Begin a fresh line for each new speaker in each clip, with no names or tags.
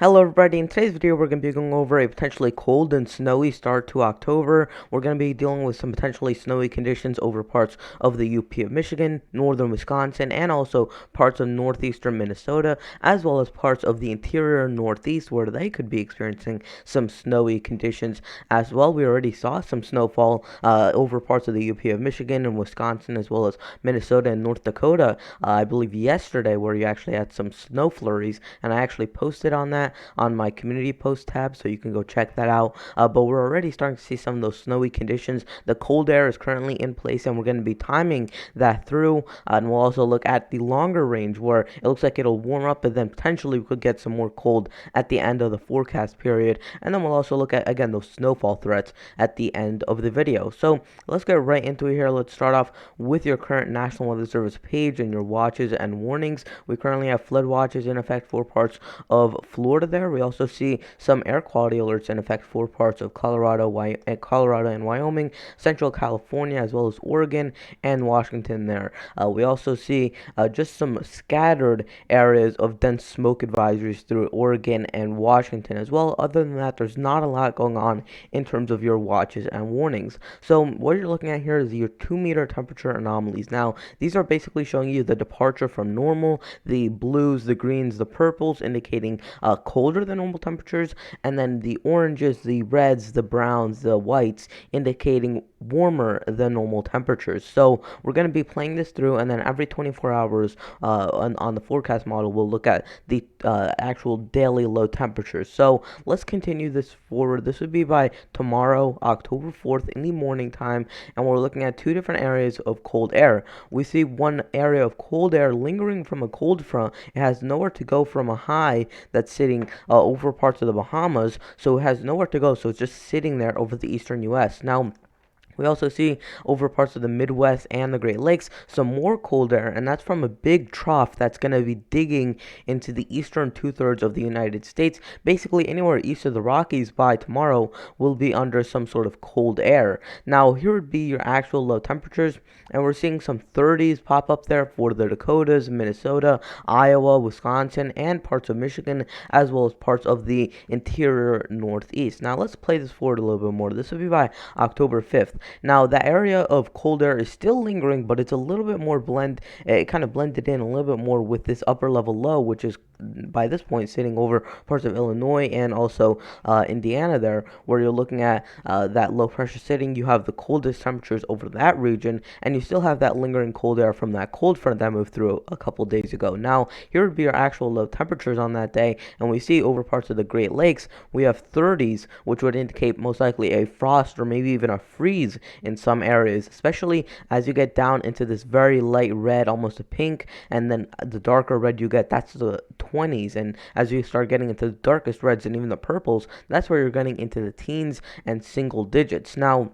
Hello everybody, in today's video we're going to be going over a potentially cold and snowy start to October. We're going to be dealing with some potentially snowy conditions over parts of the UP of Michigan, northern Wisconsin, and also parts of northeastern Minnesota, as well as parts of the interior northeast where they could be experiencing some snowy conditions as well. We already saw some snowfall over parts of the UP of Michigan and Wisconsin, as well as Minnesota and North Dakota, I believe yesterday, where you actually had some snow flurries, and I actually posted on that on my community post tab, so you can go check that out. But we're already starting to see some of those snowy conditions. The cold air is currently in place, and we're going to be timing that through. And we'll also look at the longer range where it looks like it'll warm up, but then potentially we could get some more cold at the end of the forecast period. And then we'll also look at, again, those snowfall threats at the end of the video. So let's get right into it here. Let's start off with your current National Weather Service page and your watches and warnings. We currently have flood watches in effect for parts of Florida there. We also see some air quality alerts in effect for parts of Colorado and Wyoming, Central California, as well as Oregon and Washington there. We also see just some scattered areas of dense smoke advisories through Oregon and Washington as well. Other than that, there's not a lot going on in terms of your watches and warnings. So what you're looking at here is your 2-meter temperature anomalies. Now, these are basically showing you the departure from normal, the blues, the greens, the purples, indicating colder than normal temperatures, and then the oranges, the reds, the browns, the whites, indicating warmer than normal temperatures. So we're going to be playing this through, and then every 24 hours on the forecast model, we'll look at the actual daily low temperatures. So let's continue this forward. This would be by tomorrow, October 4th, in the morning time, and we're looking at two different areas of cold air. We see one area of cold air lingering from a cold front. It has nowhere to go from a high that's sitting over parts of the Bahamas, so it has nowhere to go, so it's just sitting there over the eastern U.S. Now, we also see over parts of the Midwest and the Great Lakes some more cold air, and that's from a big trough that's going to be digging into the eastern two-thirds of the United States. Basically, anywhere east of the Rockies by tomorrow will be under some sort of cold air. Now, here would be your actual low temperatures, and we're seeing some 30s pop up there for the Dakotas, Minnesota, Iowa, Wisconsin, and parts of Michigan, as well as parts of the interior Northeast. Now, let's play this forward a little bit more. This will be by October 5th. Now, the area of cold air is still lingering, but it's a little bit more it kind of blended in a little bit more with this upper level low, which is by this point sitting over parts of Illinois and also Indiana there, where you're looking at that low pressure sitting. You have the coldest temperatures over that region, and you still have that lingering cold air from that cold front that moved through a couple days ago. Now, here would be our actual low temperatures on that day, and we see over parts of the Great Lakes, we have 30s, which would indicate most likely a frost or maybe even a freeze in some areas, especially as you get down into this very light red, almost a pink, and then the darker red you get, that's the 20s, and as you start getting into the darkest reds and even the purples, that's where you're getting into the teens and single digits. Now,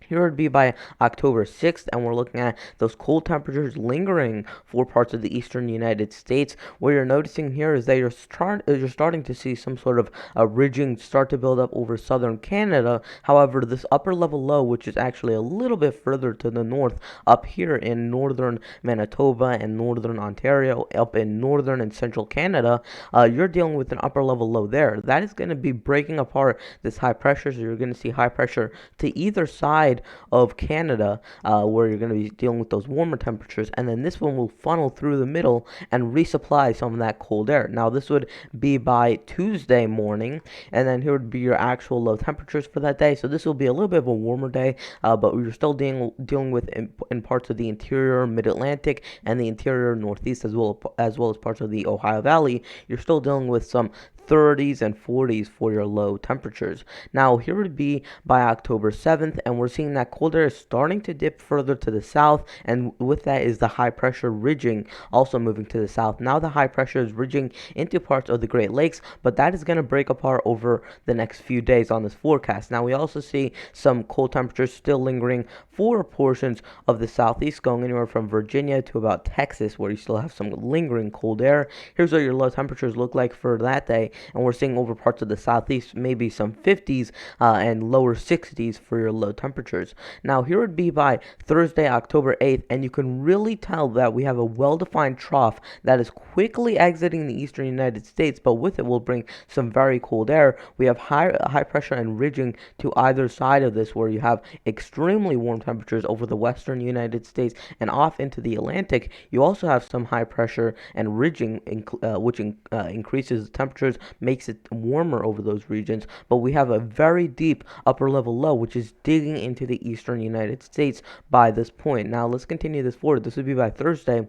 here would be by October 6th, and we're looking at those cold temperatures lingering for parts of the eastern United States. What you're noticing here is that you're starting to see some sort of a ridging start to build up over southern Canada. However, this upper level low, which is actually a little bit further to the north, up here in northern Manitoba and northern Ontario, up in northern and central Canada, you're dealing with an upper level low there. That is going to be breaking apart this high pressure, so you're going to see high pressure to either side of Canada, where you're going to be dealing with those warmer temperatures, and then this one will funnel through the middle and resupply some of that cold air. Now, this would be by Tuesday morning, and then here would be your actual low temperatures for that day. So this will be a little bit of a warmer day, but we're still dealing with in parts of the interior Mid-Atlantic and the interior Northeast, as well as parts of the Ohio Valley. You're still dealing with some 30s and 40s for your low temperatures. Now, here would be by October 7th, and we're seeing that cold air is starting to dip further to the south, and with that is the high pressure ridging also moving to the south. Now, the high pressure is ridging into parts of the Great Lakes, but that is going to break apart over the next few days on this forecast. Now, we also see some cold temperatures still lingering for portions of the southeast, going anywhere from Virginia to about Texas, where you still have some lingering cold air. Here's what your low temperatures look like for that day. and we're seeing over parts of the southeast maybe some 50s and lower 60s for your low temperatures. Now, here would be by Thursday, October 8th, and you can really tell that we have a well defined trough that is quickly exiting the eastern United States, but with it will bring some very cold air. We have high pressure and ridging to either side of this, where you have extremely warm temperatures over the western United States and off into the Atlantic. You also have some high pressure and ridging, which increases temperatures, makes it warmer over those regions. But we have a very deep upper level low, which is digging into the eastern United States by this point. Now, let's continue this forward. This would be by Thursday.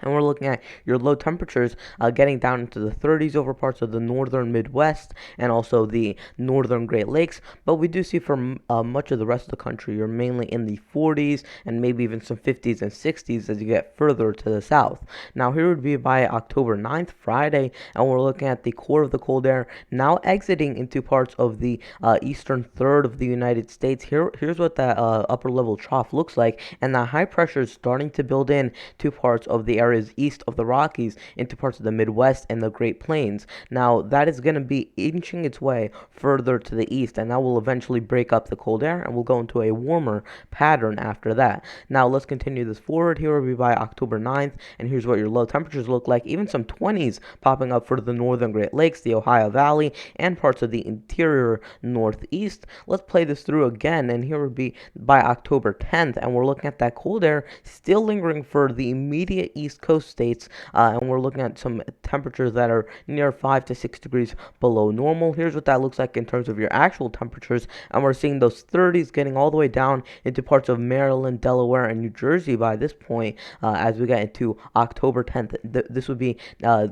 And we're looking at your low temperatures getting down into the 30s over parts of the northern Midwest and also the northern Great Lakes. But we do see for much of the rest of the country, you're mainly in the 40s and maybe even some 50s and 60s as you get further to the south. Now, here would be by October 9th, Friday, and we're looking at the core of the cold air now exiting into parts of the eastern third of the United States. Here's what that upper level trough looks like, and the high pressure is starting to build in to parts of the areas east of the Rockies into parts of the Midwest and the Great Plains. Now, that is going to be inching its way further to the east, and that will eventually break up the cold air, and we'll go into a warmer pattern after that. Now, let's continue this forward. Here will be by October 9th, and here's what your low temperatures look like. Even some 20s popping up for the northern Great Lakes, the Ohio Valley, and parts of the interior northeast. Let's play this through again, and here would be by October 10th, and we're looking at that cold air still lingering for the immediate east coast states, and we're looking at some temperatures that are near 5 to 6 degrees below normal. Here's what that looks like in terms of your actual temperatures, and we're seeing those 30s getting all the way down into parts of Maryland, Delaware, and New Jersey by this point as we get into October 10th. This would be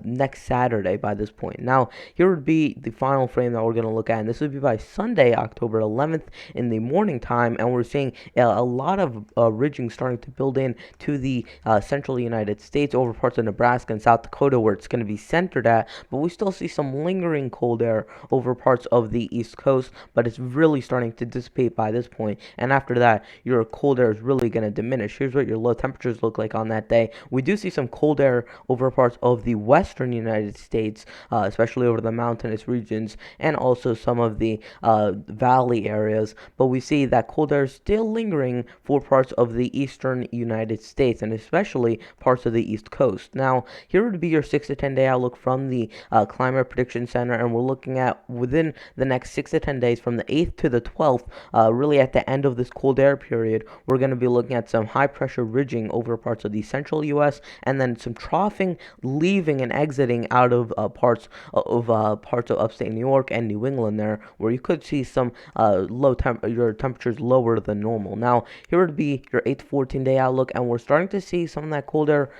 next Saturday by this point. Now, here would be the final frame that we're going to look at, and this would be by Sunday, October 11th in the morning time, and we're seeing a lot of ridging starting to build in to the central United States over parts of Nebraska and South Dakota where it's going to be centered at, but we still see some lingering cold air over parts of the East Coast, but it's really starting to dissipate by this point, and after that, your cold air is really going to diminish. Here's what your low temperatures look like on that day. We do see some cold air over parts of the western United States, especially over the mountainous regions, and also some of the valley areas, but we see that cold air is still lingering for parts of the eastern United States, and especially parts of the East Coast. Now, here would be your 6 to 10 day outlook from the Climate Prediction Center, and we're looking at within the next 6 to 10 days from the 8th to the 12th, really at the end of this cold air period, we're going to be looking at some high pressure ridging over parts of the central U.S. and then some troughing, leaving and exiting out of parts of upstate New York and New England there, where you could see some your temperatures lower than normal. Now, here would be your 8 to 14 day outlook, and we're starting to see some of that cold air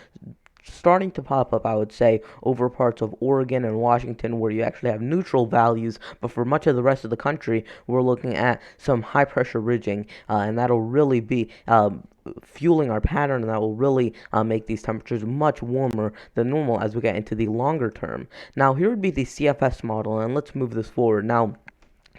starting to pop up, I would say, over parts of Oregon and Washington where you actually have neutral values, but for much of the rest of the country, we're looking at some high pressure ridging, and that'll really be fueling our pattern, and that will really make these temperatures much warmer than normal as we get into the longer term. Now, here would be the CFS model, and let's move this forward. Now,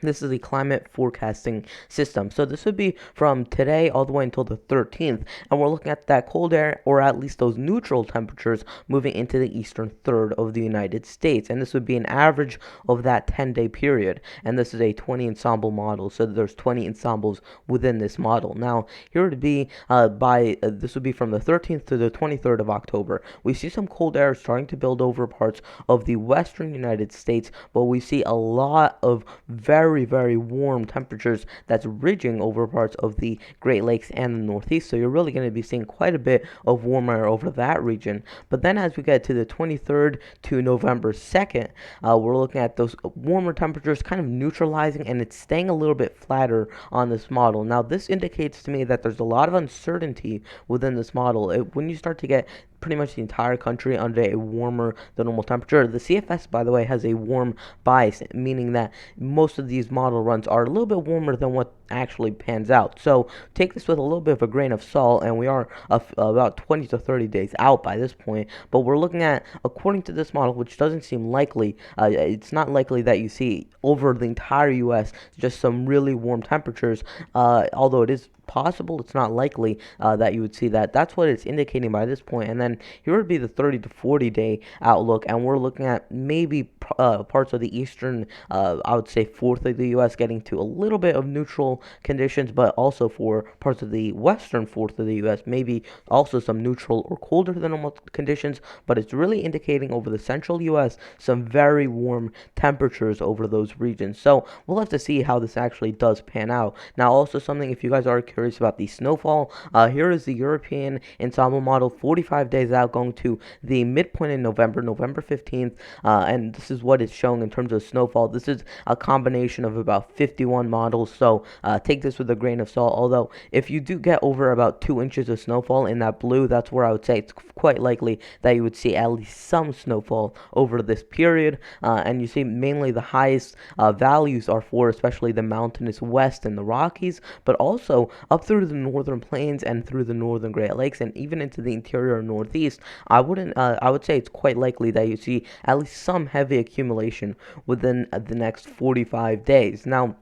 this is the climate forecasting system. So this would be from today all the way until the 13th. And we're looking at that cold air, or at least those neutral temperatures, moving into the eastern third of the United States. And this would be an average of that 10-day period. And this is a 20 ensemble model. So there's 20 ensembles within this model. Now, here would be this would be from the 13th to the 23rd of October. We see some cold air starting to build over parts of the western United States, but we see a lot of very, very warm temperatures that's ridging over parts of the Great Lakes and the Northeast. So you're really going to be seeing quite a bit of warm air over that region. But then as we get to the 23rd to November 2nd, we're looking at those warmer temperatures kind of neutralizing, and it's staying a little bit flatter on this model. Now, this indicates to me that there's a lot of uncertainty within this model. When you start to get pretty much the entire country under a warmer than normal temperature. The CFS, by the way, has a warm bias, meaning that most of these model runs are a little bit warmer than what actually pans out. So take this with a little bit of a grain of salt, and we are about 20 to 30 days out by this point. But we're looking at, according to this model, which doesn't seem likely, it's not likely that you see over the entire U.S. just some really warm temperatures, although it is possible, it's not likely that you would see that. That's what it's indicating by this point. And then here would be the 30 to 40 day outlook, and we're looking at maybe parts of the eastern, I would say fourth of the U.S. getting to a little bit of neutral conditions, but also for parts of the western fourth of the U.S. maybe also some neutral or colder than normal conditions. But it's really indicating over the central U.S. some very warm temperatures over those regions. So we'll have to see how this actually does pan out. Now, also something, if you guys are curious about the snowfall, here is the European ensemble model 45 days out, going to the midpoint in November, November 15th, and this is what it's showing in terms of snowfall. This is a combination of about 51 models, so take this with a grain of salt. Although, if you do get over about 2 inches of snowfall in that blue, that's where I would say it's quite likely that you would see at least some snowfall over this period. And you see mainly the highest values are for especially the mountainous west and the Rockies, but also up through the northern plains and through the northern Great Lakes and even into the interior northeast. I would say it's quite likely that you see at least some heavy accumulation within the next 45 days. Now,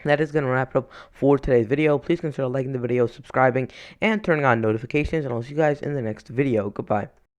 that is going to wrap it up for today's video. Please consider liking the video, subscribing, and turning on notifications, and I'll see you guys in the next video. Goodbye.